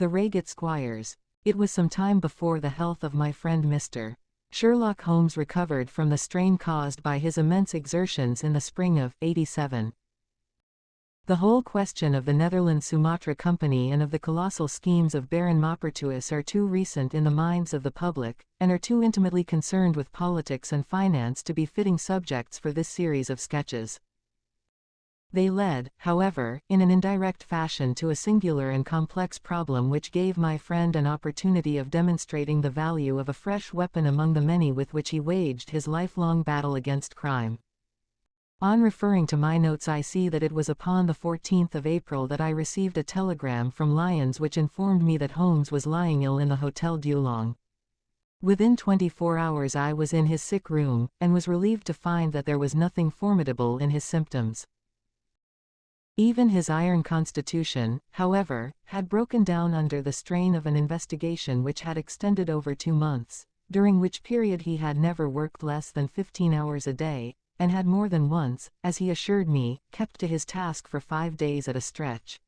The Reigate Squires. It was some time before the health of my friend Mr. Sherlock Holmes recovered from the strain caused by his immense exertions in the spring of '87. The whole question of the Netherland-Sumatra Company and of the colossal schemes of Baron Maupertuis are too recent in the minds of the public, and are too intimately concerned with politics and finance to be fitting subjects for this series of sketches. They led, however, in an indirect fashion to a singular and complex problem which gave my friend an opportunity of demonstrating the value of a fresh weapon among the many with which he waged his lifelong battle against crime. On referring to my notes, I see that it was upon the 14th of April that I received a telegram from Lyons which informed me that Holmes was lying ill in the Hotel Dulong. Within 24 hours I was in his sick room, and was relieved to find that there was nothing formidable in his symptoms. Even his iron constitution, however, had broken down under the strain of an investigation which had extended over 2 months, during which period he had never worked less than 15 hours a day, and had more than once, as he assured me, kept to his task for 5 days at a stretch.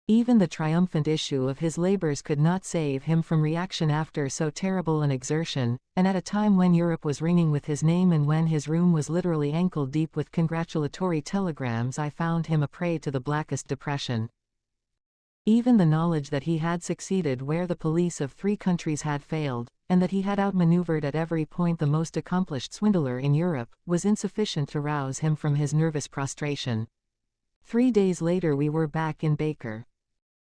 Even the triumphant issue of his labors could not save him from reaction after so terrible an exertion, and at a time when Europe was ringing with his name and when his room was literally ankle-deep with congratulatory telegrams, I found him a prey to the blackest depression. Even the knowledge that he had succeeded where the police of 3 countries had failed, and that he had outmaneuvered at every point the most accomplished swindler in Europe, was insufficient to rouse him from his nervous prostration. 3 days later we were back in Baker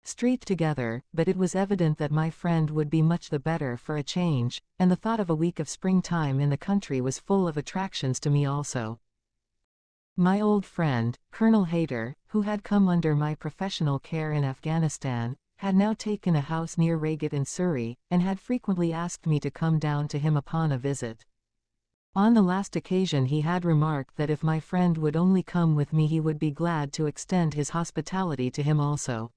Street together, but it was evident that my friend would be much the better for a change, and the thought of a week of springtime in the country was full of attractions to me also. My old friend, Colonel Hayter, who had come under my professional care in Afghanistan, had now taken a house near Reigate in Surrey, and had frequently asked me to come down to him upon a visit. On the last occasion he had remarked that if my friend would only come with me he would be glad to extend his hospitality to him also.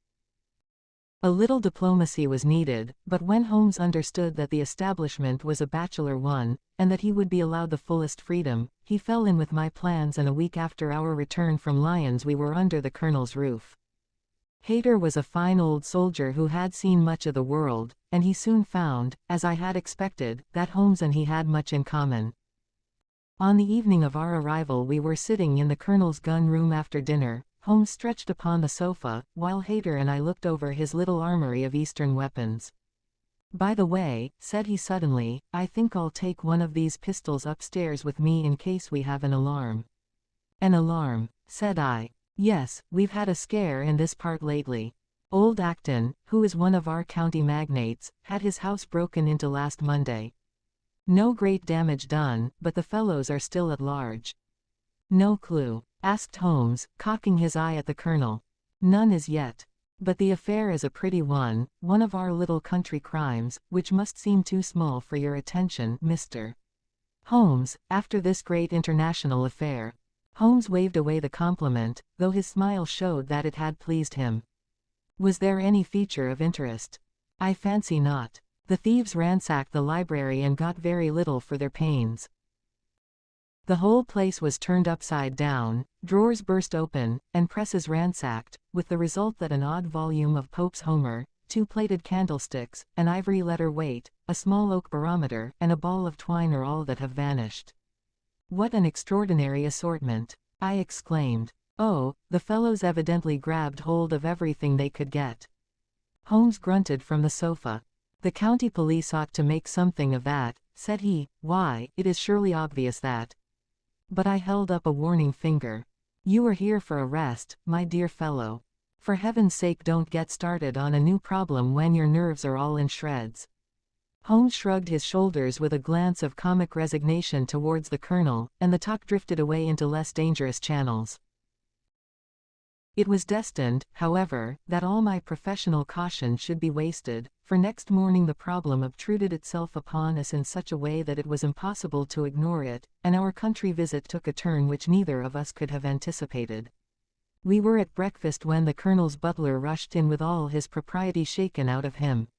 A little diplomacy was needed, but when Holmes understood that the establishment was a bachelor one, and that he would be allowed the fullest freedom, he fell in with my plans, and a week after our return from Lyons we were under the Colonel's roof. Hayter was a fine old soldier who had seen much of the world, and he soon found, as I had expected, that Holmes and he had much in common. On the evening of our arrival we were sitting in the Colonel's gun room after dinner, Holmes stretched upon the sofa, while Hayter and I looked over his little armory of Eastern weapons. "By the way," said he suddenly, "I think I'll take one of these pistols upstairs with me in case we have an alarm." "An alarm?" said I. "Yes, we've had a scare in this part lately. Old Acton, who is one of our county magnates, had his house broken into last Monday. No great damage done, but the fellows are still at large." "No clue?" asked Holmes, cocking his eye at the Colonel. "None as yet. But the affair is a pretty one of our little country crimes, which must seem too small for your attention, Mr. Holmes, after this great international affair." Holmes waved away the compliment, though his smile showed that it had pleased him. "Was there any feature of interest?" "I fancy not. The thieves ransacked the library and got very little for their pains. The whole place was turned upside down, drawers burst open, and presses ransacked, with the result that an odd volume of Pope's Homer, 2 plated candlesticks, an ivory letter weight, a small oak barometer, and a ball of twine are all that have vanished." "What an extraordinary assortment!" I exclaimed. "Oh, the fellows evidently grabbed hold of everything they could get." Holmes grunted from the sofa. "The county police ought to make something of that," said he. "Why, it is surely obvious that—" But I held up a warning finger. "You are here for a rest, my dear fellow. For heaven's sake don't get started on a new problem when your nerves are all in shreds." Holmes shrugged his shoulders with a glance of comic resignation towards the Colonel, and the talk drifted away into less dangerous channels. It was destined, however, that all my professional caution should be wasted, for next morning the problem obtruded itself upon us in such a way that it was impossible to ignore it, and our country visit took a turn which neither of us could have anticipated. We were at breakfast when the Colonel's butler rushed in with all his propriety shaken out of him.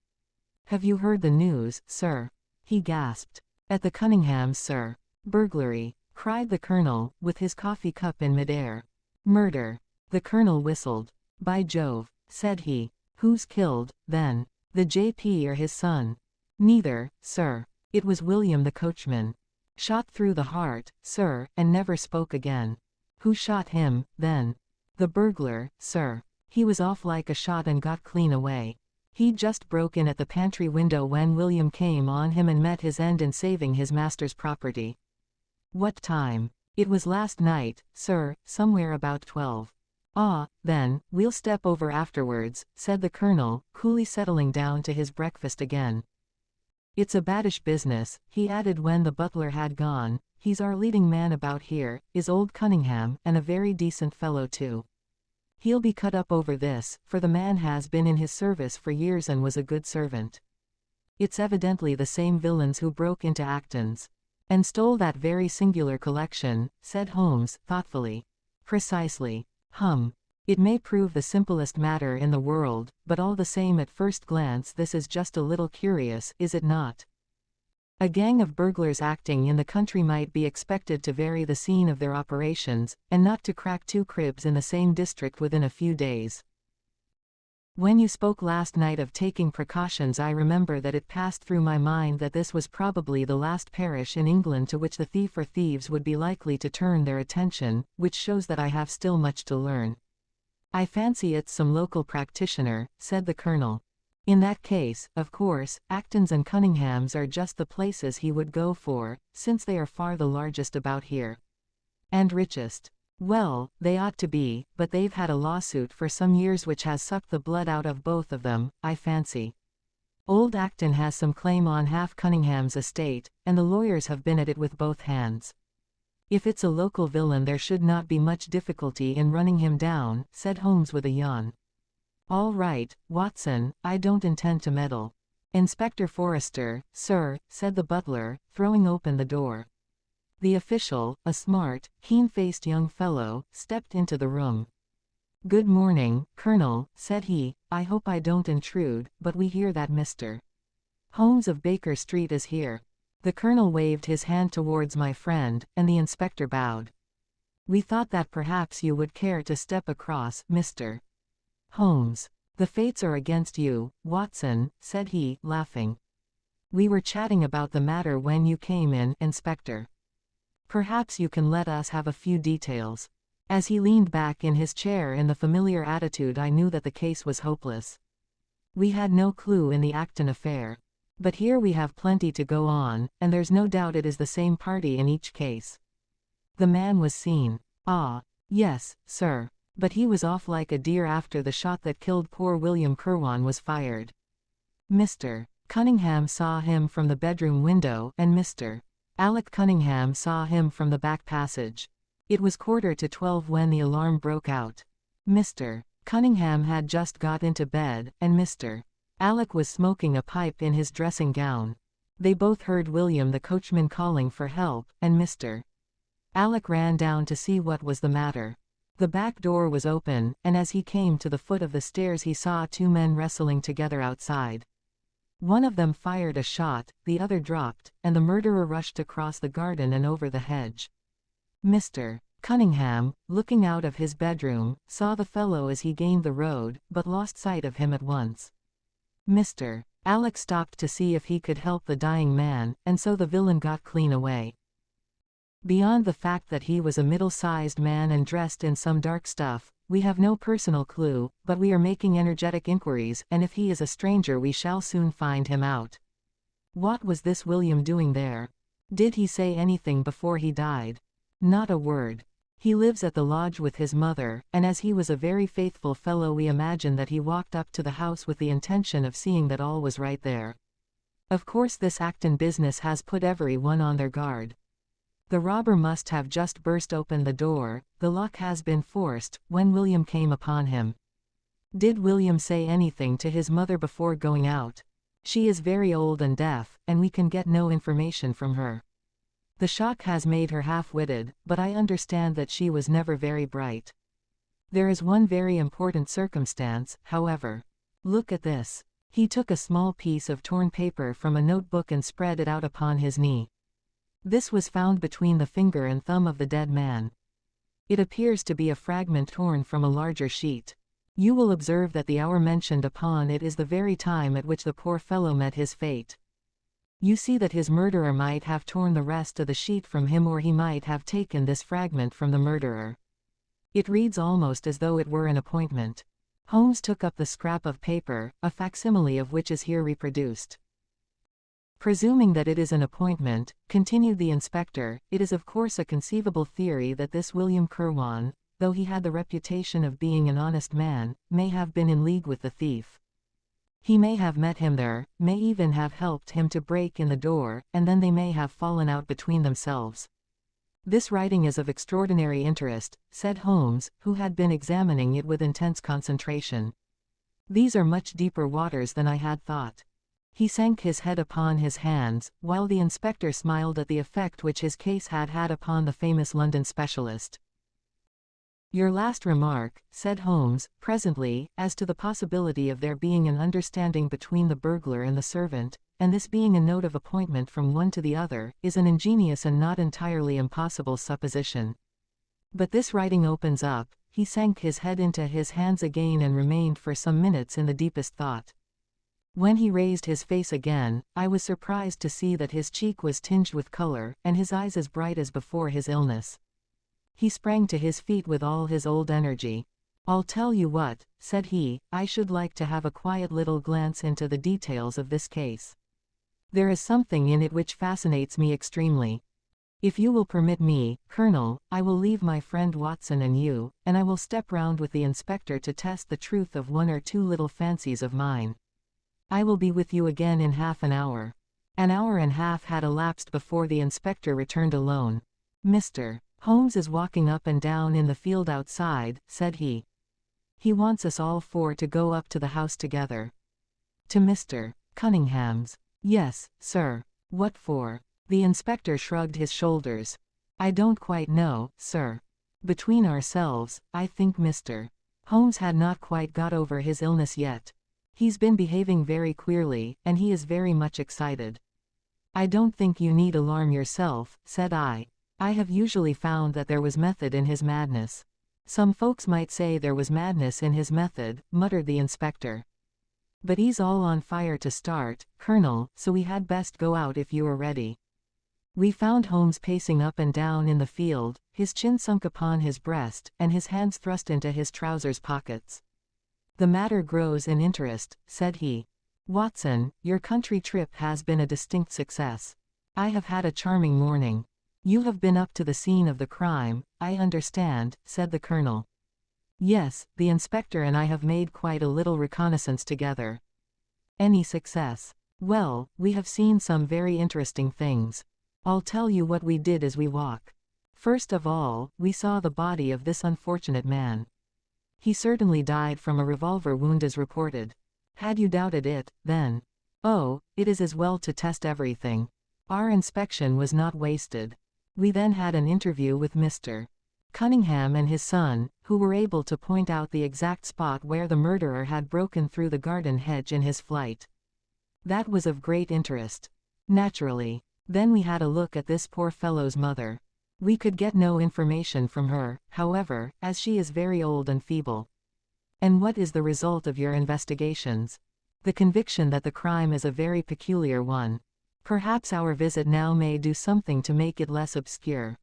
"Have you heard the news, sir?" he gasped. "At the Cunninghams, sir." "Burglary," cried the Colonel, with his coffee cup in midair. "Murder." The Colonel whistled. "By Jove," said he. Who's killed, then? The JP or his son? Neither, sir. It was William the coachman. Shot through the heart, sir, and never spoke again. Who shot him, then? The burglar, sir. He was off like a shot and got clean away. He'd just broke in at the pantry window when William came on him and met his end in saving his master's property. What time? It was last night, sir, somewhere about 12. Ah, then, we'll step over afterwards, said the colonel, coolly settling down to his breakfast again. It's a baddish business, he added when the butler had gone. He's our leading man about here, is old Cunningham, and a very decent fellow too. He'll be cut up over this, for the man has been in his service for years and was a good servant. It's evidently the same villains who broke into Acton's and stole that very singular collection, said Holmes, thoughtfully. Precisely. It may prove the simplest matter in the world, but all the same at first glance this is just a little curious, is it not? A gang of burglars acting in the country might be expected to vary the scene of their operations, and not to crack 2 cribs in the same district within a few days. When you spoke last night of taking precautions, I remember that it passed through my mind that this was probably the last parish in England to which the thief or thieves would be likely to turn their attention, which shows that I have still much to learn. I fancy it's some local practitioner, said the colonel. In that case, of course, Acton's and Cunningham's are just the places he would go for, since they are far the largest about here. And richest. Well, they ought to be, but they've had a lawsuit for some years which has sucked the blood out of both of them, I fancy. Old Acton has some claim on half Cunningham's estate, and the lawyers have been at it with both hands. If it's a local villain there should not be much difficulty in running him down, said Holmes with a yawn. All right, Watson, I don't intend to meddle. Inspector Forrester, sir, said the butler, throwing open the door. The official, a smart, keen-faced young fellow, stepped into the room. Good morning, Colonel, said he. I hope I don't intrude, but we hear that Mr. Holmes of Baker Street is here. The colonel waved his hand towards my friend, and the inspector bowed. We thought that perhaps you would care to step across, Mr. Holmes. The fates are against you, Watson, said he, laughing. We were chatting about the matter when you came in, Inspector. Perhaps you can let us have a few details. As he leaned back in his chair in the familiar attitude, I knew that the case was hopeless. We had no clue in the Acton affair. But here we have plenty to go on, and there's no doubt it is the same party in each case. The man was seen. Ah, yes, sir. But he was off like a deer after the shot that killed poor William Kirwan was fired. Mr. Cunningham saw him from the bedroom window, and Mr. Alec Cunningham saw him from the back passage. It was 11:45 when the alarm broke out. Mr. Cunningham had just got into bed, and Mr. Alec was smoking a pipe in his dressing gown. They both heard William the coachman calling for help, and Mr. Alec ran down to see what was the matter. The back door was open, and as he came to the foot of the stairs he saw 2 men wrestling together outside. One of them fired a shot, the other dropped, and the murderer rushed across the garden and over the hedge. Mr. Cunningham, looking out of his bedroom, saw the fellow as he gained the road, but lost sight of him at once. Mr. Alec stopped to see if he could help the dying man, and so the villain got clean away. Beyond the fact that he was a middle-sized man and dressed in some dark stuff, we have no personal clue, but we are making energetic inquiries, and if he is a stranger we shall soon find him out. What was this William doing there? Did he say anything before he died? Not a word. He lives at the lodge with his mother, and as he was a very faithful fellow we imagine that he walked up to the house with the intention of seeing that all was right there. Of course this Acton business has put everyone on their guard. The robber must have just burst open the door, the lock has been forced, when William came upon him. Did William say anything to his mother before going out? She is very old and deaf, and we can get no information from her. The shock has made her half-witted, but I understand that she was never very bright. There is one very important circumstance, however. Look at this. He took a small piece of torn paper from a notebook and spread it out upon his knee. This was found between the finger and thumb of the dead man. It appears to be a fragment torn from a larger sheet. You will observe that the hour mentioned upon it is the very time at which the poor fellow met his fate. You see that his murderer might have torn the rest of the sheet from him, or he might have taken this fragment from the murderer. It reads almost as though it were an appointment. Holmes took up the scrap of paper, a facsimile of which is here reproduced. Presuming that it is an appointment, continued the inspector, it is of course a conceivable theory that this William Kirwan, though he had the reputation of being an honest man, may have been in league with the thief. He may have met him there, may even have helped him to break in the door, and then they may have fallen out between themselves. This writing is of extraordinary interest, said Holmes, who had been examining it with intense concentration. These are much deeper waters than I had thought. He sank his head upon his hands, while the inspector smiled at the effect which his case had had upon the famous London specialist. Your last remark, said Holmes, presently, as to the possibility of there being an understanding between the burglar and the servant, and this being a note of appointment from one to the other, is an ingenious and not entirely impossible supposition. But this writing opens up. He sank his head into his hands again and remained for some minutes in the deepest thought. When he raised his face again, I was surprised to see that his cheek was tinged with color, and his eyes as bright as before his illness. He sprang to his feet with all his old energy. I'll tell you what, said he, I should like to have a quiet little glance into the details of this case. There is something in it which fascinates me extremely. If you will permit me, Colonel, I will leave my friend Watson and you, and I will step round with the inspector to test the truth of one or two little fancies of mine. I will be with you again in half an hour. An hour and a half had elapsed before the inspector returned alone. Mr. Holmes is walking up and down in the field outside, said he. He wants us all four to go up to the house together. To Mr. Cunningham's. Yes, sir. What for? The inspector shrugged his shoulders. I don't quite know, sir. Between ourselves, I think Mr. Holmes had not quite got over his illness yet. He's been behaving very queerly, and he is very much excited. I don't think you need alarm yourself, said I. I have usually found that there was method in his madness. Some folks might say there was madness in his method, muttered the inspector. But he's all on fire to start, Colonel, so we had best go out if you are ready. We found Holmes pacing up and down in the field, his chin sunk upon his breast, and his hands thrust into his trousers pockets. The matter grows in interest, said he. Watson, your country trip has been a distinct success. I have had a charming morning. You have been up to the scene of the crime, I understand, said the colonel. Yes, the inspector and I have made quite a little reconnaissance together. Any success? Well, we have seen some very interesting things. I'll tell you what we did as we walk. First of all, we saw the body of this unfortunate man. He certainly died from a revolver wound as reported. Had you doubted it, then? Oh, it is as well to test everything. Our inspection was not wasted. We then had an interview with Mr. Cunningham and his son, who were able to point out the exact spot where the murderer had broken through the garden hedge in his flight. That was of great interest. Naturally. Then we had a look at this poor fellow's mother. We could get no information from her, however, as she is very old and feeble. And what is the result of your investigations? The conviction that the crime is a very peculiar one. Perhaps our visit now may do something to make it less obscure.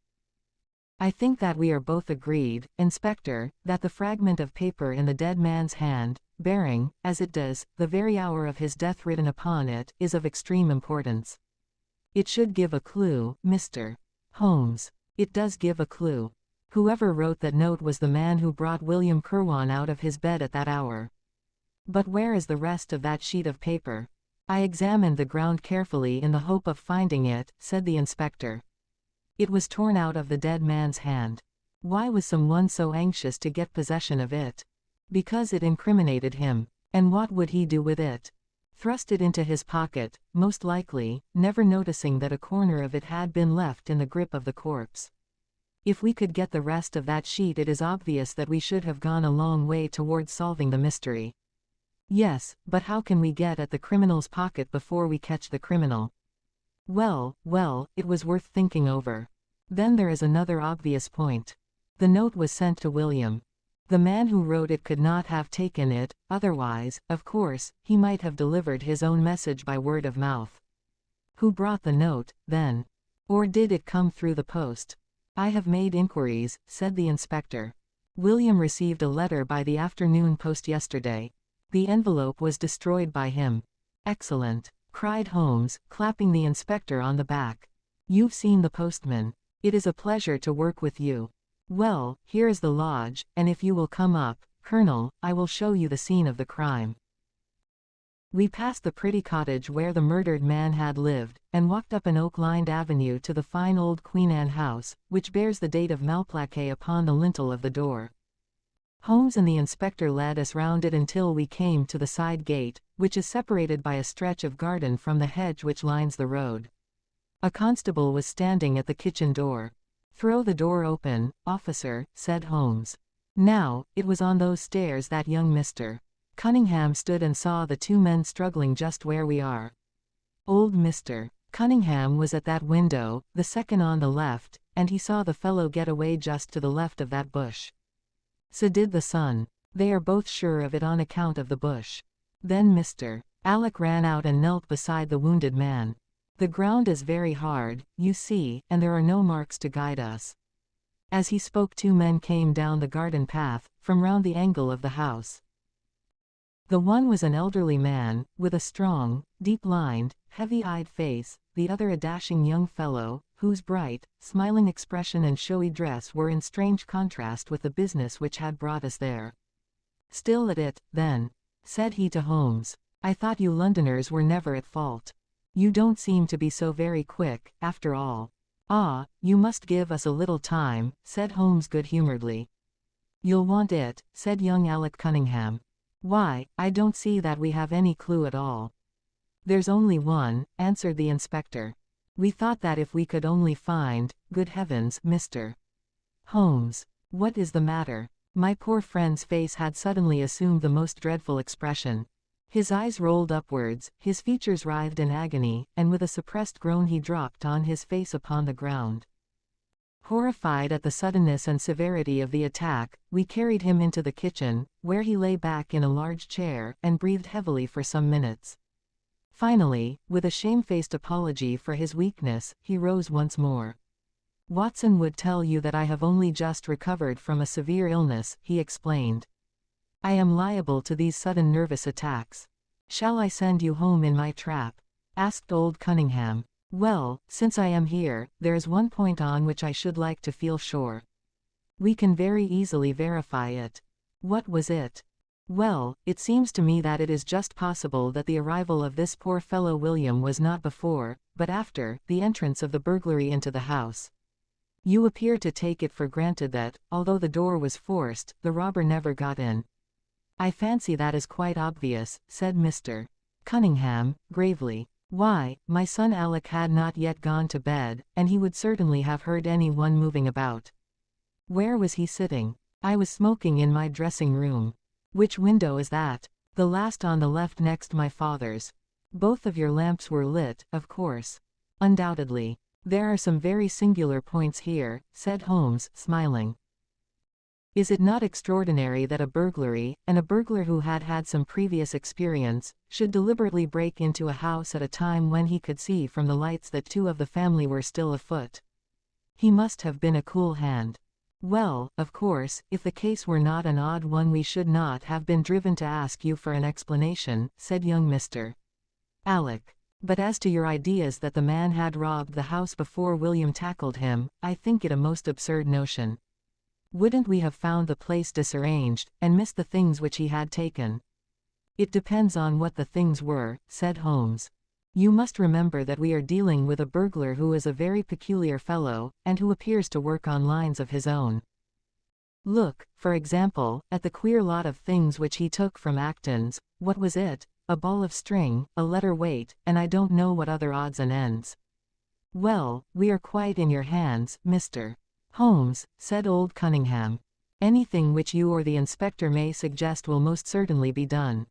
I think that we are both agreed, Inspector, that the fragment of paper in the dead man's hand, bearing, as it does, the very hour of his death written upon it, is of extreme importance. It should give a clue, Mr. Holmes. It does give a clue. Whoever wrote that note was the man who brought William Kirwan out of his bed at that hour. But where is the rest of that sheet of paper? I examined the ground carefully in the hope of finding it, said the inspector. It was torn out of the dead man's hand. Why was someone so anxious to get possession of it? Because it incriminated him. And what would he do with it? Thrust it into his pocket, most likely, never noticing that a corner of it had been left in the grip of the corpse. If we could get the rest of that sheet, it is obvious that we should have gone a long way towards solving the mystery. Yes, but how can we get at the criminal's pocket before we catch the criminal? Well, it was worth thinking over. Then there is another obvious point. The note was sent to William. The man who wrote it could not have taken it, otherwise, of course, he might have delivered his own message by word of mouth. Who brought the note, then? Or did it come through the post? I have made inquiries, said the inspector. William received a letter by the afternoon post yesterday. The envelope was destroyed by him. Excellent, cried Holmes, clapping the inspector on the back. You've seen the postman. It is a pleasure to work with you. Well, here is the lodge, and if you will come up, Colonel, I will show you the scene of the crime. We passed the pretty cottage where the murdered man had lived, and walked up an oak-lined avenue to the fine old Queen Anne house, which bears the date of Malplaquet upon the lintel of the door. Holmes and the inspector led us round it until we came to the side gate, which is separated by a stretch of garden from the hedge which lines the road. A constable was standing at the kitchen door. "Throw the door open, officer," said Holmes. Now, it was on those stairs that young Mr. Cunningham stood and saw the two men struggling just where we are. Old Mr. Cunningham was at that window, the second on the left, and he saw the fellow get away just to the left of that bush. So did the son. They are both sure of it on account of the bush. Then Mr. Alec ran out and knelt beside the wounded man. The ground is very hard, you see, and there are no marks to guide us. As he spoke, two men came down the garden path, from round the angle of the house. The one was an elderly man, with a strong, deep-lined, heavy-eyed face, the other a dashing young fellow, whose bright, smiling expression and showy dress were in strange contrast with the business which had brought us there. "Still at it, then?" said he to Holmes. "I thought you Londoners were never at fault. You don't seem to be so very quick, after all." "Ah, you must give us a little time," said Holmes good-humoredly. "You'll want it," said young Alec Cunningham. "Why, I don't see that we have any clue at all." "There's only one," answered the inspector. "We thought that if we could only find, good heavens, Mr. Holmes, what is the matter?" My poor friend's face had suddenly assumed the most dreadful expression. His eyes rolled upwards, his features writhed in agony, and with a suppressed groan he dropped on his face upon the ground. Horrified at the suddenness and severity of the attack, we carried him into the kitchen, where he lay back in a large chair, and breathed heavily for some minutes. Finally, with a shamefaced apology for his weakness, he rose once more. "Watson would tell you that I have only just recovered from a severe illness," he explained. "I am liable to these sudden nervous attacks." "Shall I send you home in my trap?" asked old Cunningham. "Well, since I am here, there is one point on which I should like to feel sure. We can very easily verify it." "What was it?" "Well, it seems to me that it is just possible that the arrival of this poor fellow William was not before, but after, the entrance of the burglary into the house. You appear to take it for granted that, although the door was forced, the robber never got in." "I fancy that is quite obvious," said Mr. Cunningham, gravely. "Why, my son Alec had not yet gone to bed, and he would certainly have heard any one moving about." "Where was he sitting?" "I was smoking in my dressing room." "Which window is that?" "The last on the left next my father's." "Both of your lamps were lit, of course." "Undoubtedly. There are some very singular points here," said Holmes, smiling. "Is it not extraordinary that a burglary, and a burglar who had had some previous experience, should deliberately break into a house at a time when he could see from the lights that two of the family were still afoot? He must have been a cool hand. Well, of course, if the case were not an odd one we should not have been driven to ask you for an explanation," said young Mr. Alec. "But as to your ideas that the man had robbed the house before William tackled him, I think it a most absurd notion. Wouldn't we have found the place disarranged, and missed the things which he had taken?" "It depends on what the things were," said Holmes. "You must remember that we are dealing with a burglar who is a very peculiar fellow, and who appears to work on lines of his own. Look, for example, at the queer lot of things which he took from Acton's. What was it? A ball of string, a letter weight, and I don't know what other odds and ends." "Well, we are quite in your hands, Mr. Holmes," said old Cunningham. "Anything which you or the inspector may suggest will most certainly be done."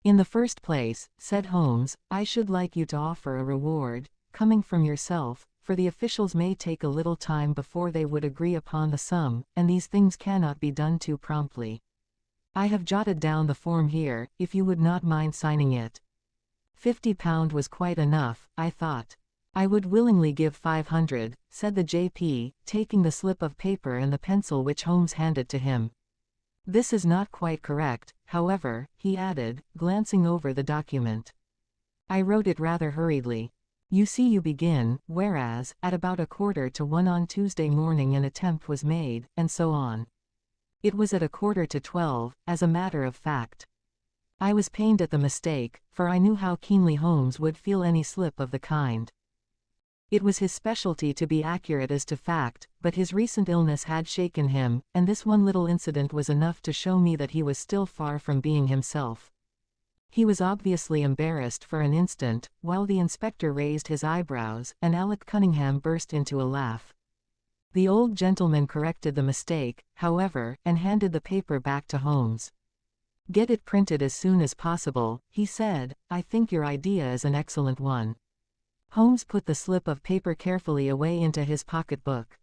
"In the first place," said Holmes, "I should like you to offer a reward, coming from yourself, for the officials may take a little time before they would agree upon the sum, and these things cannot be done too promptly. I have jotted down the form here, if you would not mind signing it. £50 was quite enough, I thought. I would willingly give 500, said the JP, taking the slip of paper and the pencil which Holmes handed to him. This is not quite correct, however, he added, glancing over the document. I wrote it rather hurriedly. You see, you begin, whereas, at about 1:45 on Tuesday morning an attempt was made, and so on. It was at 11:45, as a matter of fact. I was pained at the mistake, for I knew how keenly Holmes would feel any slip of the kind. It was his specialty to be accurate as to fact, but his recent illness had shaken him, and this one little incident was enough to show me that he was still far from being himself. He was obviously embarrassed for an instant, while the inspector raised his eyebrows, and Alec Cunningham burst into a laugh. The old gentleman corrected the mistake, however, and handed the paper back to Holmes. Get it printed as soon as possible, he said. I think your idea is an excellent one. Holmes put the slip of paper carefully away into his pocketbook.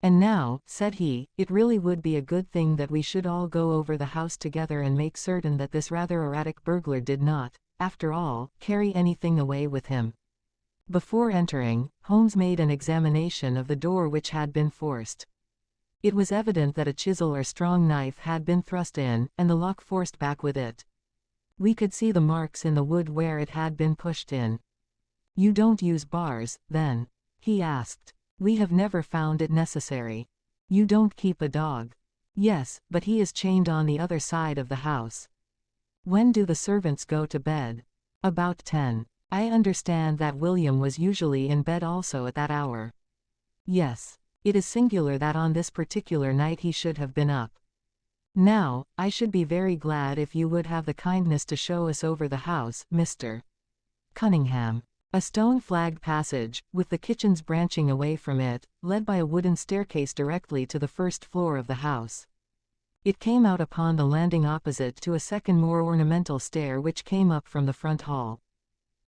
And now, said he, it really would be a good thing that we should all go over the house together and make certain that this rather erratic burglar did not, after all, carry anything away with him. Before entering, Holmes made an examination of the door which had been forced. It was evident that a chisel or strong knife had been thrust in, and the lock forced back with it. We could see the marks in the wood where it had been pushed in. You don't use bars, then? He asked. We have never found it necessary. You don't keep a dog? Yes, but he is chained on the other side of the house. When do the servants go to bed? About 10. I understand that William was usually in bed also at that hour. Yes. It is singular that on this particular night he should have been up. Now, I should be very glad if you would have the kindness to show us over the house, Mr. Cunningham. A stone-flagged passage, with the kitchens branching away from it, led by a wooden staircase directly to the first floor of the house. It came out upon the landing opposite to a second more ornamental stair which came up from the front hall.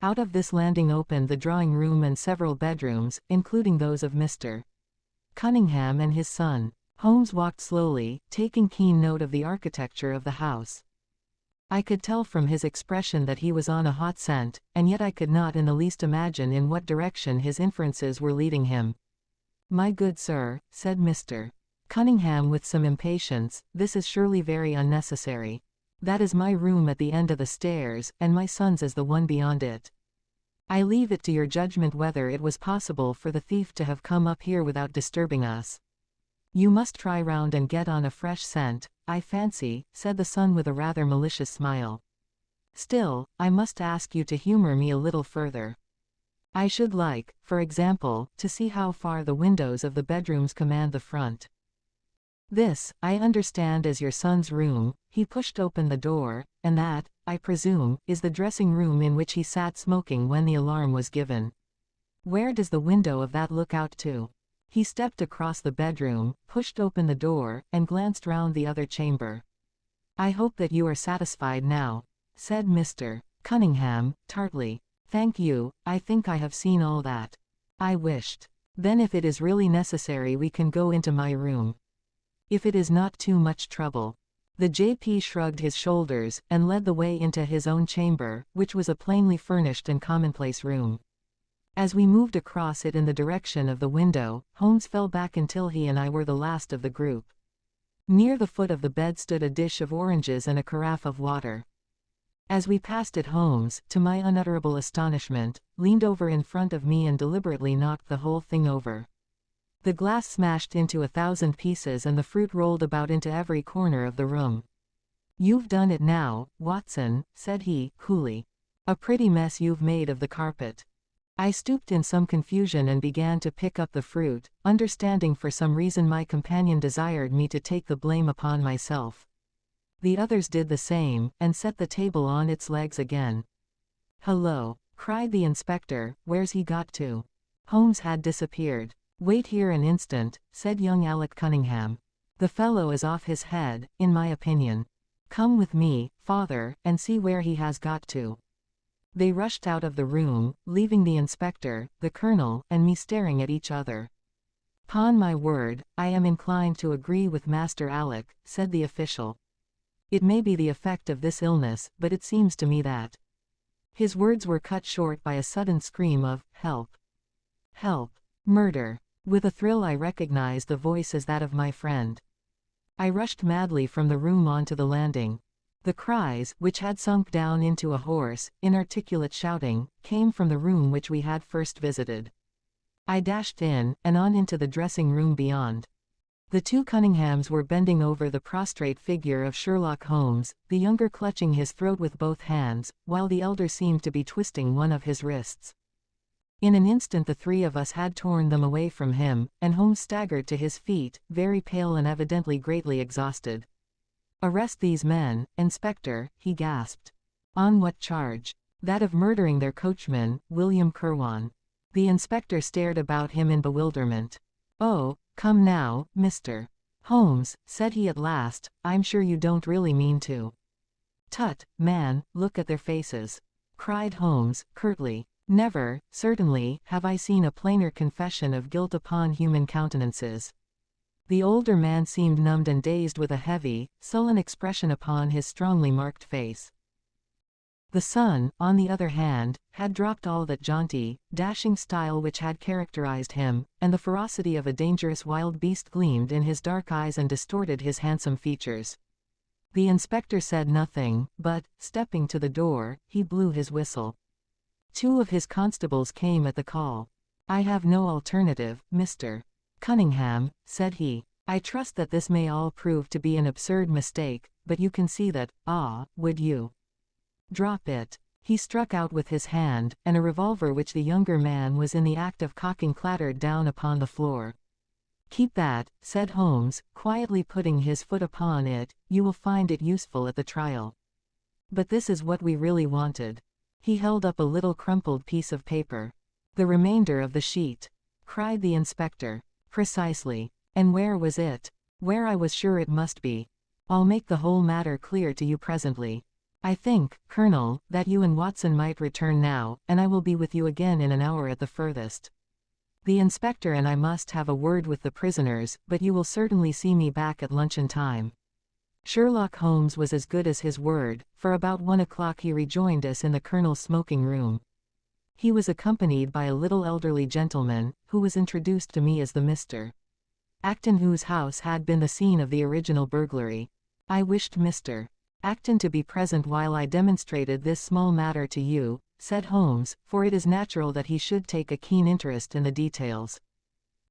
Out of this landing opened the drawing-room and several bedrooms, including those of Mr. Cunningham and his son. Holmes walked slowly, taking keen note of the architecture of the house. I could tell from his expression that he was on a hot scent, and yet I could not in the least imagine in what direction his inferences were leading him. My good sir, said Mr. Cunningham with some impatience, this is surely very unnecessary. That is my room at the end of the stairs, and my son's is the one beyond it. I leave it to your judgment whether it was possible for the thief to have come up here without disturbing us. You must try round and get on a fresh scent, I fancy, said the son with a rather malicious smile. Still, I must ask you to humor me a little further. I should like, for example, to see how far the windows of the bedrooms command the front. This, I understand, as your son's room. He pushed open the door, and that, I presume, is the dressing room in which he sat smoking when the alarm was given. Where does the window of that look out to? He stepped across the bedroom, pushed open the door, and glanced round the other chamber. I hope that you are satisfied now, said Mr. Cunningham, tartly. Thank you, I think I have seen all that I wished. Then if it is really necessary we can go into my room. If it is not too much trouble. The JP shrugged his shoulders, and led the way into his own chamber, which was a plainly furnished and commonplace room. As we moved across it in the direction of the window, Holmes fell back until he and I were the last of the group. Near the foot of the bed stood a dish of oranges and a carafe of water. As we passed it, Holmes, to my unutterable astonishment, leaned over in front of me and deliberately knocked the whole thing over. The glass smashed into 1,000 pieces and the fruit rolled about into every corner of the room. You've done it now, Watson, said he, coolly. A pretty mess you've made of the carpet. I stooped in some confusion and began to pick up the fruit, understanding for some reason my companion desired me to take the blame upon myself. The others did the same, and set the table on its legs again. Hello, cried the inspector, where's he got to? Holmes had disappeared. Wait here an instant, said young Alec Cunningham. The fellow is off his head, in my opinion. Come with me, father, and see where he has got to. They rushed out of the room, leaving the inspector, the colonel, and me staring at each other. "'Pon my word, I am inclined to agree with Master Alec," said the official. "It may be the effect of this illness, but it seems to me that—" His words were cut short by a sudden scream of, "Help! Help! Murder!" With a thrill I recognized the voice as that of my friend. I rushed madly from the room onto the landing. The cries, which had sunk down into a hoarse, inarticulate shouting, came from the room which we had first visited. I dashed in, and on into the dressing room beyond. The two Cunninghams were bending over the prostrate figure of Sherlock Holmes, the younger clutching his throat with both hands, while the elder seemed to be twisting one of his wrists. In an instant the three of us had torn them away from him, and Holmes staggered to his feet, very pale and evidently greatly exhausted. "Arrest these men, Inspector," he gasped. "On what charge?" "That of murdering their coachman, William Kirwan." The inspector stared about him in bewilderment. "Oh, come now, Mr. Holmes," said he at last, "I'm sure you don't really mean to." "Tut, man, look at their faces," cried Holmes, curtly. "Never, certainly, have I seen a plainer confession of guilt upon human countenances." The older man seemed numbed and dazed with a heavy, sullen expression upon his strongly marked face. The son, on the other hand, had dropped all that jaunty, dashing style which had characterized him, and the ferocity of a dangerous wild beast gleamed in his dark eyes and distorted his handsome features. The inspector said nothing, but, stepping to the door, he blew his whistle. Two of his constables came at the call. "I have no alternative, Mr. Cunningham," said he. "I trust that this may all prove to be an absurd mistake, but you can see that, would you drop it?" He struck out with his hand, and a revolver which the younger man was in the act of cocking clattered down upon the floor. "Keep that," said Holmes, quietly putting his foot upon it, "you will find it useful at the trial. But this is what we really wanted." He held up a little crumpled piece of paper. "The remainder of the sheet," cried the inspector. "Precisely. And where was it?" "Where I was sure it must be. I'll make the whole matter clear to you presently. I think, Colonel, that you and Watson might return now, and I will be with you again in an hour at the furthest. The inspector and I must have a word with the prisoners, but you will certainly see me back at luncheon time." Sherlock Holmes was as good as his word, for about 1 o'clock he rejoined us in the colonel's smoking room. He was accompanied by a little elderly gentleman, who was introduced to me as the Mr. Acton whose house had been the scene of the original burglary. "I wished Mr. Acton to be present while I demonstrated this small matter to you," said Holmes, "for it is natural that he should take a keen interest in the details.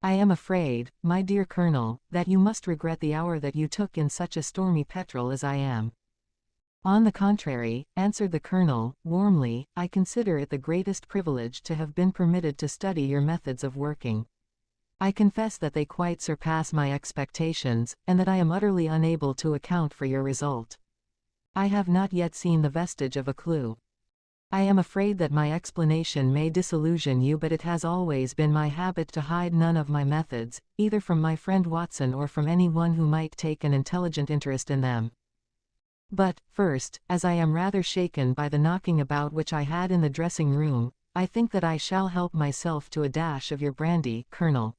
I am afraid, my dear Colonel, that you must regret the hour that you took in such a stormy petrel as I am." "On the contrary," answered the Colonel, warmly, "I consider it the greatest privilege to have been permitted to study your methods of working. I confess that they quite surpass my expectations, and that I am utterly unable to account for your result. I have not yet seen the vestige of a clue. I am afraid that my explanation may disillusion you, but it has always been my habit to hide none of my methods, either from my friend Watson or from anyone who might take an intelligent interest in them. But, first, as I am rather shaken by the knocking about which I had in the dressing room, I think that I shall help myself to a dash of your brandy, Colonel.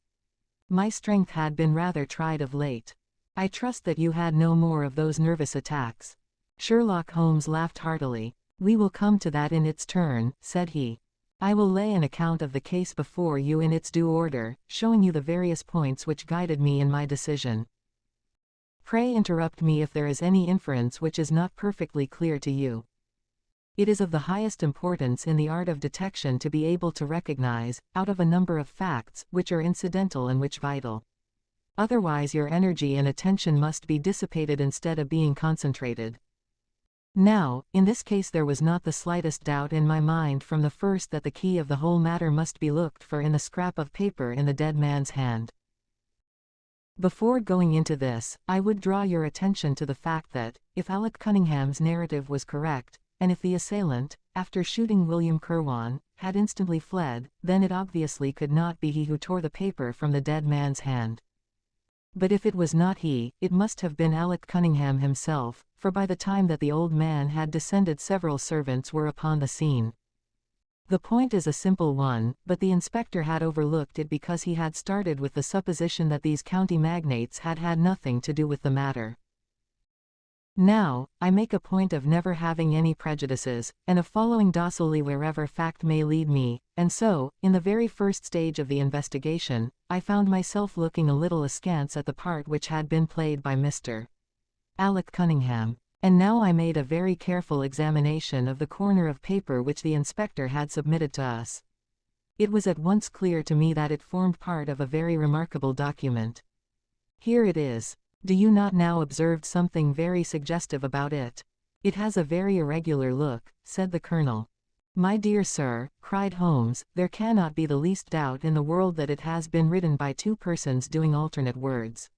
My strength had been rather tried of late. I trust that you had no more of those nervous attacks." Sherlock Holmes laughed heartily. "We will come to that in its turn," said he. "I will lay an account of the case before you in its due order, showing you the various points which guided me in my decision. Pray interrupt me if there is any inference which is not perfectly clear to you. It is of the highest importance in the art of detection to be able to recognize, out of a number of facts, which are incidental and which vital. Otherwise your energy and attention must be dissipated instead of being concentrated. Now, in this case there was not the slightest doubt in my mind from the first that the key of the whole matter must be looked for in the scrap of paper in the dead man's hand. Before going into this, I would draw your attention to the fact that, if Alec Cunningham's narrative was correct, and if the assailant, after shooting William Kirwan, had instantly fled, then it obviously could not be he who tore the paper from the dead man's hand. But if it was not he, it must have been Alec Cunningham himself, for by the time that the old man had descended several servants were upon the scene. The point is a simple one, but the inspector had overlooked it because he had started with the supposition that these county magnates had had nothing to do with the matter. Now, I make a point of never having any prejudices, and of following docilely wherever fact may lead me, and so, in the very first stage of the investigation, I found myself looking a little askance at the part which had been played by Mr. Alec Cunningham. And now I made a very careful examination of the corner of paper which the inspector had submitted to us. It was at once clear to me that it formed part of a very remarkable document. Here it is. Do you not now observe something very suggestive about it? It has a very irregular look, said the colonel. My dear sir, cried Holmes, there cannot be the least doubt in the world that it has been written by two persons doing alternate words.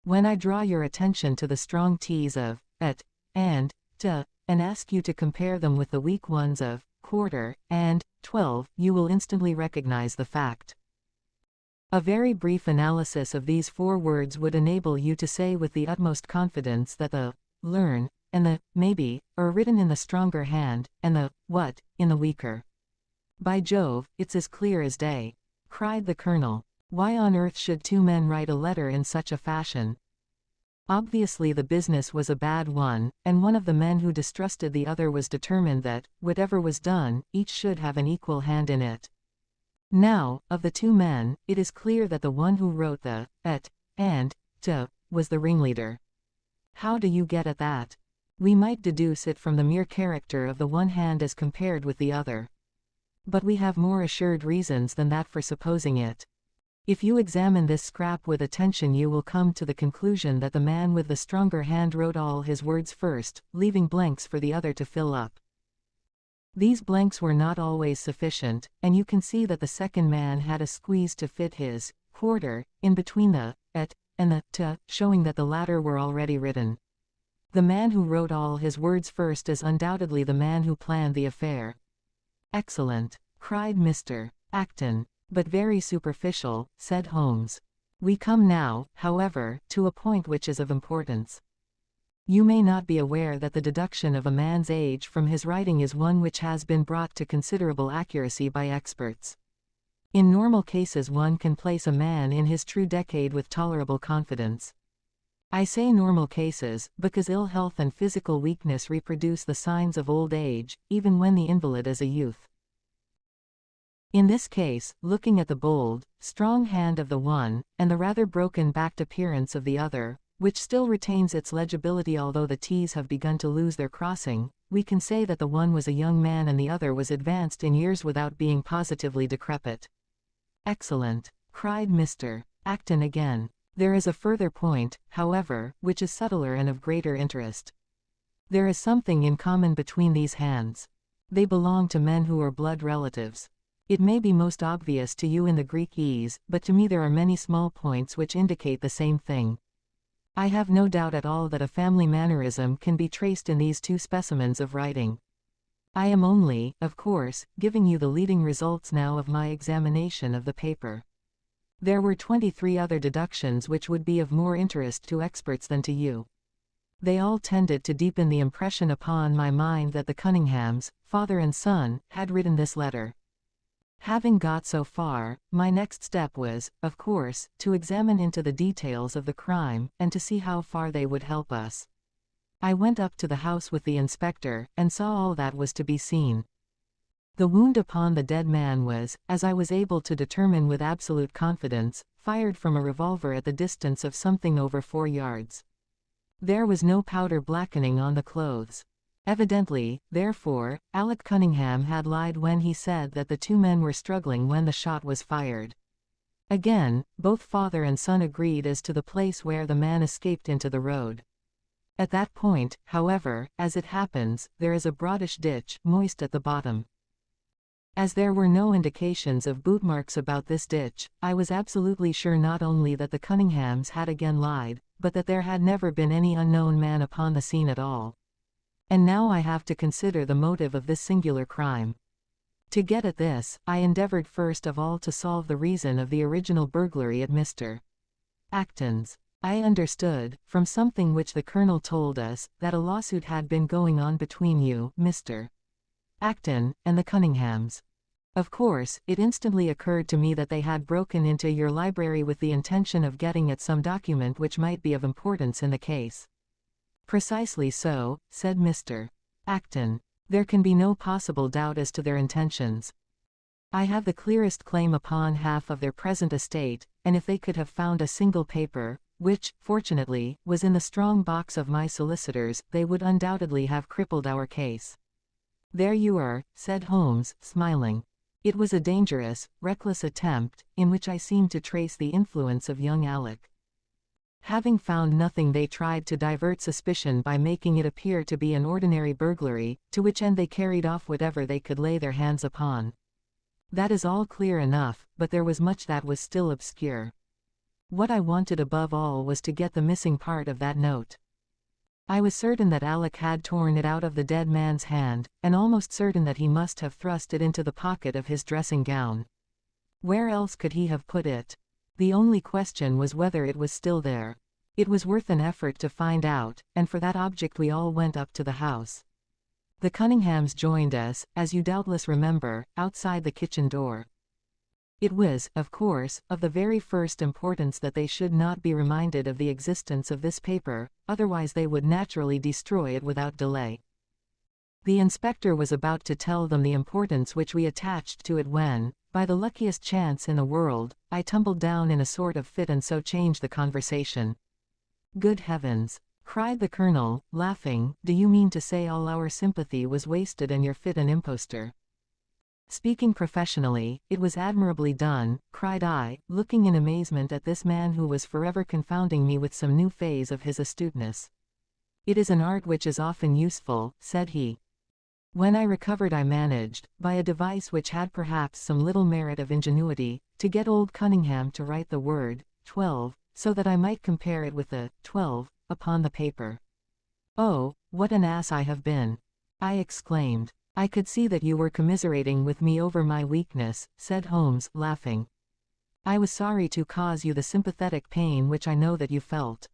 When I draw your attention to the strong T's of et and t, and ask you to compare them with the weak ones of quarter and 12, you will instantly recognize the fact. A very brief analysis of these four words would enable you to say with the utmost confidence that the learn and the maybe are written in the stronger hand, and the what in the weaker. By Jove, it's as clear as day, cried the colonel. Why on earth should two men write a letter in such a fashion? Obviously the business was a bad one, and one of the men who distrusted the other was determined that, whatever was done, each should have an equal hand in it. Now, of the two men, it is clear that the one who wrote the et and t was the ringleader. How do you get at that? We might deduce it from the mere character of the one hand as compared with the other. But we have more assured reasons than that for supposing it. If you examine this scrap with attention you will come to the conclusion that the man with the stronger hand wrote all his words first, leaving blanks for the other to fill up. These blanks were not always sufficient, and you can see that the second man had a squeeze to fit his quarter in between the et and the t, showing that the latter were already written. The man who wrote all his words first is undoubtedly the man who planned the affair. Excellent, cried Mr. Acton. But very superficial, said Holmes. We come now, however, to a point which is of importance. You may not be aware that the deduction of a man's age from his writing is one which has been brought to considerable accuracy by experts. In normal cases one can place a man in his true decade with tolerable confidence. I say normal cases, because ill health and physical weakness reproduce the signs of old age, even when the invalid is a youth. In this case, looking at the bold, strong hand of the one, and the rather broken-backed appearance of the other, which still retains its legibility although the T's have begun to lose their crossing, we can say that the one was a young man and the other was advanced in years without being positively decrepit. Excellent, cried Mr. Acton again. There is a further point, however, which is subtler and of greater interest. There is something in common between these hands. They belong to men who are blood relatives. It may be most obvious to you in the Greek E's, but to me there are many small points which indicate the same thing. I have no doubt at all that a family mannerism can be traced in these two specimens of writing. I am only, of course, giving you the leading results now of my examination of the paper. There were 23 other deductions which would be of more interest to experts than to you. They all tended to deepen the impression upon my mind that the Cunninghams, father and son, had written this letter. Having got so far, my next step was, of course, to examine into the details of the crime, and to see how far they would help us. I went up to the house with the inspector, and saw all that was to be seen. The wound upon the dead man was, as I was able to determine with absolute confidence, fired from a revolver at the distance of something over 4 yards. There was no powder blackening on the clothes. Evidently, therefore, Alec Cunningham had lied when he said that the two men were struggling when the shot was fired. Again, both father and son agreed as to the place where the man escaped into the road. At that point, however, as it happens, there is a broadish ditch, moist at the bottom. As there were no indications of boot marks about this ditch, I was absolutely sure not only that the Cunninghams had again lied, but that there had never been any unknown man upon the scene at all. And now I have to consider the motive of this singular crime. To get at this, I endeavored first of all to solve the reason of the original burglary at Mr. Acton's. I understood, from something which the colonel told us, that a lawsuit had been going on between you, Mr. Acton, and the Cunninghams. Of course, it instantly occurred to me that they had broken into your library with the intention of getting at some document which might be of importance in the case. Precisely so, said Mr. Acton. There can be no possible doubt as to their intentions. I have the clearest claim upon half of their present estate, and if they could have found a single paper, which, fortunately, was in the strong box of my solicitors, they would undoubtedly have crippled our case. There you are, said Holmes, smiling. It was a dangerous, reckless attempt, in which I seemed to trace the influence of young Alec. Having found nothing, they tried to divert suspicion by making it appear to be an ordinary burglary, to which end they carried off whatever they could lay their hands upon. That is all clear enough, but there was much that was still obscure. What I wanted above all was to get the missing part of that note. I was certain that Alec had torn it out of the dead man's hand, and almost certain that he must have thrust it into the pocket of his dressing gown. Where else could he have put it? The only question was whether it was still there. It was worth an effort to find out, and for that object we all went up to the house. The Cunninghams joined us, as you doubtless remember, outside the kitchen door. It was, of course, of the very first importance that they should not be reminded of the existence of this paper, otherwise they would naturally destroy it without delay. The inspector was about to tell them the importance which we attached to it when, by the luckiest chance in the world, I tumbled down in a sort of fit and so changed the conversation. Good heavens! Cried the colonel, laughing, do you mean to say all our sympathy was wasted and you're fit an impostor? Speaking professionally, it was admirably done, cried I, looking in amazement at this man who was forever confounding me with some new phase of his astuteness. It is an art which is often useful, said he. When I recovered I managed, by a device which had perhaps some little merit of ingenuity, to get old Cunningham to write the word, 12, so that I might compare it with the 12, upon the paper. Oh, what an ass I have been! I exclaimed. I could see that you were commiserating with me over my weakness, said Holmes, laughing. I was sorry to cause you the sympathetic pain which I know that you felt.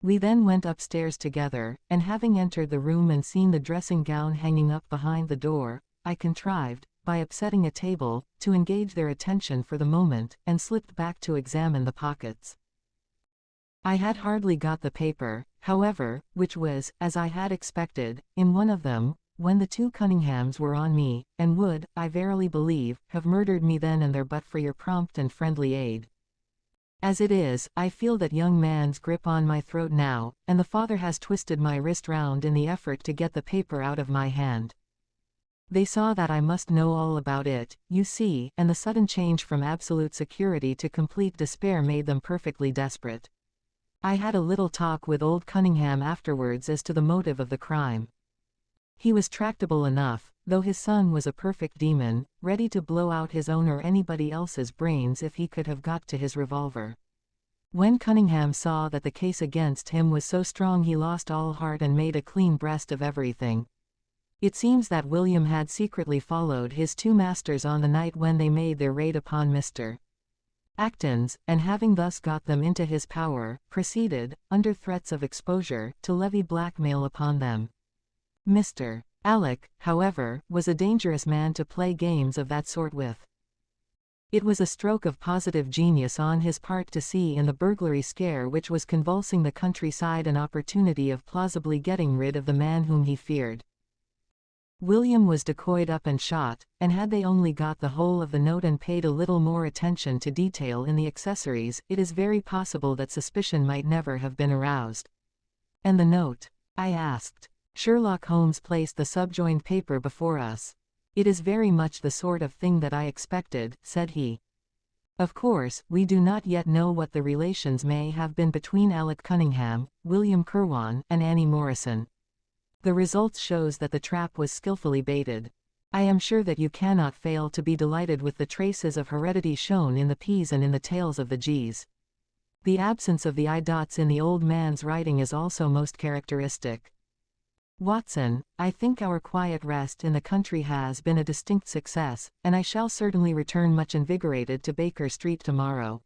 We then went upstairs together, and having entered the room and seen the dressing gown hanging up behind the door, I contrived, by upsetting a table, to engage their attention for the moment, and slipped back to examine the pockets. I had hardly got the paper, however, which was, as I had expected, in one of them, when the two Cunninghams were on me, and would, I verily believe, have murdered me then and there but for your prompt and friendly aid. As it is, I feel that young man's grip on my throat now, and the father has twisted my wrist round in the effort to get the paper out of my hand. They saw that I must know all about it, you see, and the sudden change from absolute security to complete despair made them perfectly desperate. I had a little talk with old Cunningham afterwards as to the motive of the crime. He was tractable enough, though his son was a perfect demon, ready to blow out his own or anybody else's brains if he could have got to his revolver. When Cunningham saw that the case against him was so strong he lost all heart and made a clean breast of everything. It seems that William had secretly followed his two masters on the night when they made their raid upon Mr. Acton's, and having thus got them into his power, proceeded, under threats of exposure, to levy blackmail upon them. Mr. Alec, however, was a dangerous man to play games of that sort with. It was a stroke of positive genius on his part to see in the burglary scare which was convulsing the countryside an opportunity of plausibly getting rid of the man whom he feared. William was decoyed up and shot, and had they only got the whole of the note and paid a little more attention to detail in the accessories, it is very possible that suspicion might never have been aroused. And the note? I asked. Sherlock Holmes placed the subjoined paper before us. It is very much the sort of thing that I expected, said he. Of course, we do not yet know what the relations may have been between Alec Cunningham, William Kirwan, and Annie Morrison. The result shows that the trap was skillfully baited. I am sure that you cannot fail to be delighted with the traces of heredity shown in the P's and in the tails of the G's. The absence of the I dots in the old man's writing is also most characteristic. Watson, I think our quiet rest in the country has been a distinct success, and I shall certainly return much invigorated to Baker Street tomorrow.